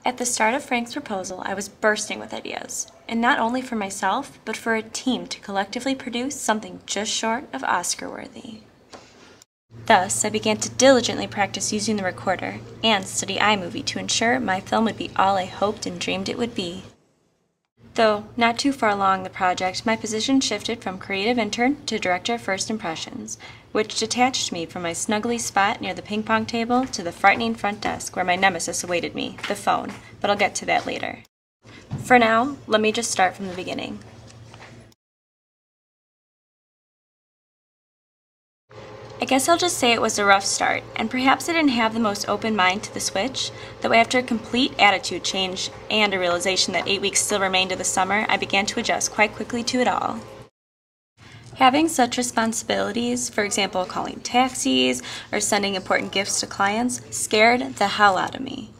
At the start of Frank's proposal, I was bursting with ideas, and not only for myself, but for a team to collectively produce something just short of Oscar-worthy. Thus, I began to diligently practice using the recorder and study iMovie to ensure my film would be all I hoped and dreamed it would be. Though not too far along the project, my position shifted from creative intern to director of first impressions, which detached me from my snuggly spot near the ping pong table to the frightening front desk where my nemesis awaited me, the phone, but I'll get to that later. For now, let me just start from the beginning. I guess I'll just say it was a rough start, and perhaps I didn't have the most open mind to the switch, though after a complete attitude change and a realization that 8 weeks still remained of the summer, I began to adjust quite quickly to it all. Having such responsibilities, for example calling taxis or sending important gifts to clients, scared the hell out of me.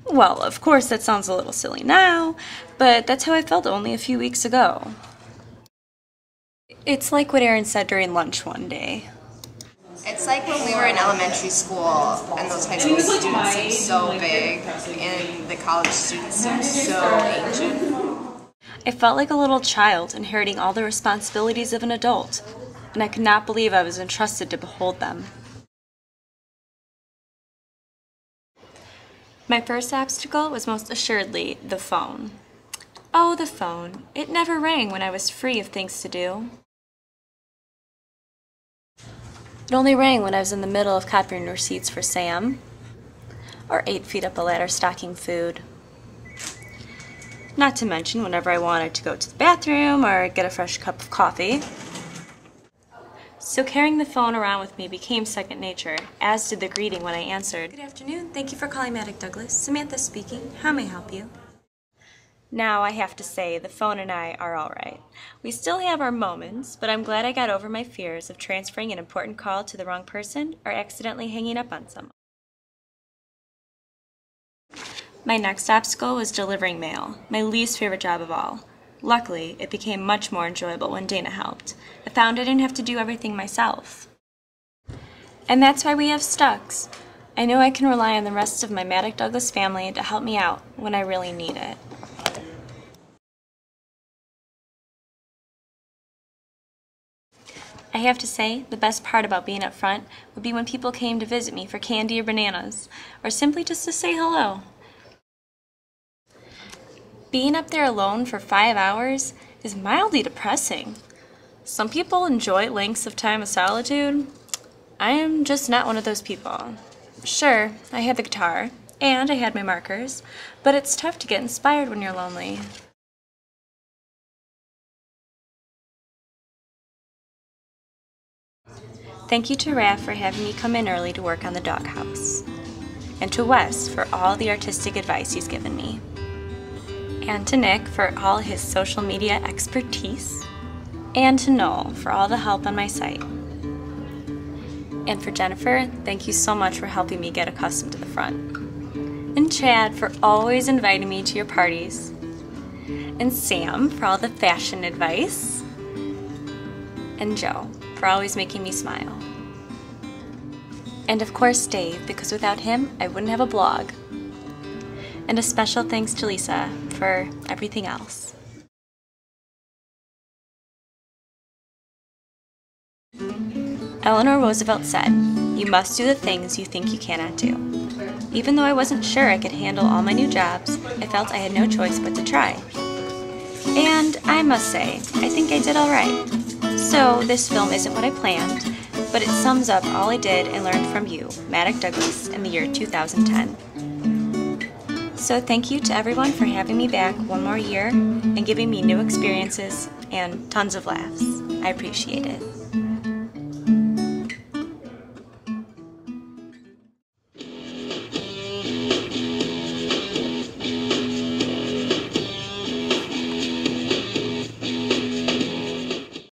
Well, of course that sounds a little silly now, but that's how I felt only a few weeks ago. It's like what Aaron said during lunch one day. It's like when we were in elementary school and those high school students seem so big and the college students seem so ancient. I felt like a little child inheriting all the responsibilities of an adult, and I could not believe I was entrusted to behold them. My first obstacle was most assuredly the phone. Oh, the phone. It never rang when I was free of things to do. It only rang when I was in the middle of copying receipts for Sam, or 8 feet up a ladder stocking food. Not to mention whenever I wanted to go to the bathroom or get a fresh cup of coffee. So carrying the phone around with me became second nature, as did the greeting when I answered. Good afternoon, thank you for calling Maddock Douglas. Samantha speaking, how may I help you? Now, I have to say, the phone and I are all right. We still have our moments, but I'm glad I got over my fears of transferring an important call to the wrong person or accidentally hanging up on someone. My next obstacle was delivering mail, my least favorite job of all. Luckily, it became much more enjoyable when Dana helped. I found I didn't have to do everything myself. And that's why we have Stux. I know I can rely on the rest of my Maddock Douglas family to help me out when I really need it. I have to say, the best part about being up front would be when people came to visit me for candy or bananas, or simply just to say hello. Being up there alone for 5 hours is mildly depressing. Some people enjoy lengths of time of solitude. I am just not one of those people. Sure, I had the guitar, and I had my markers, but it's tough to get inspired when you're lonely. Thank you to Raph for having me come in early to work on the doghouse, and to Wes for all the artistic advice he's given me, and to Nick for all his social media expertise, and to Noel for all the help on my site. And for Jennifer, thank you so much for helping me get accustomed to the front. And Chad for always inviting me to your parties. And Sam for all the fashion advice. And Joe for always making me smile. And of course Dave, because without him, I wouldn't have a blog. And a special thanks to Lisa for everything else. Eleanor Roosevelt said, "You must do the things you think you cannot do." Even though I wasn't sure I could handle all my new jobs, I felt I had no choice but to try. And I must say, I think I did all right. So this film isn't what I planned, but it sums up all I did and learned from you, Maddock Douglas, in the year 2010. So thank you to everyone for having me back one more year and giving me new experiences and tons of laughs. I appreciate it.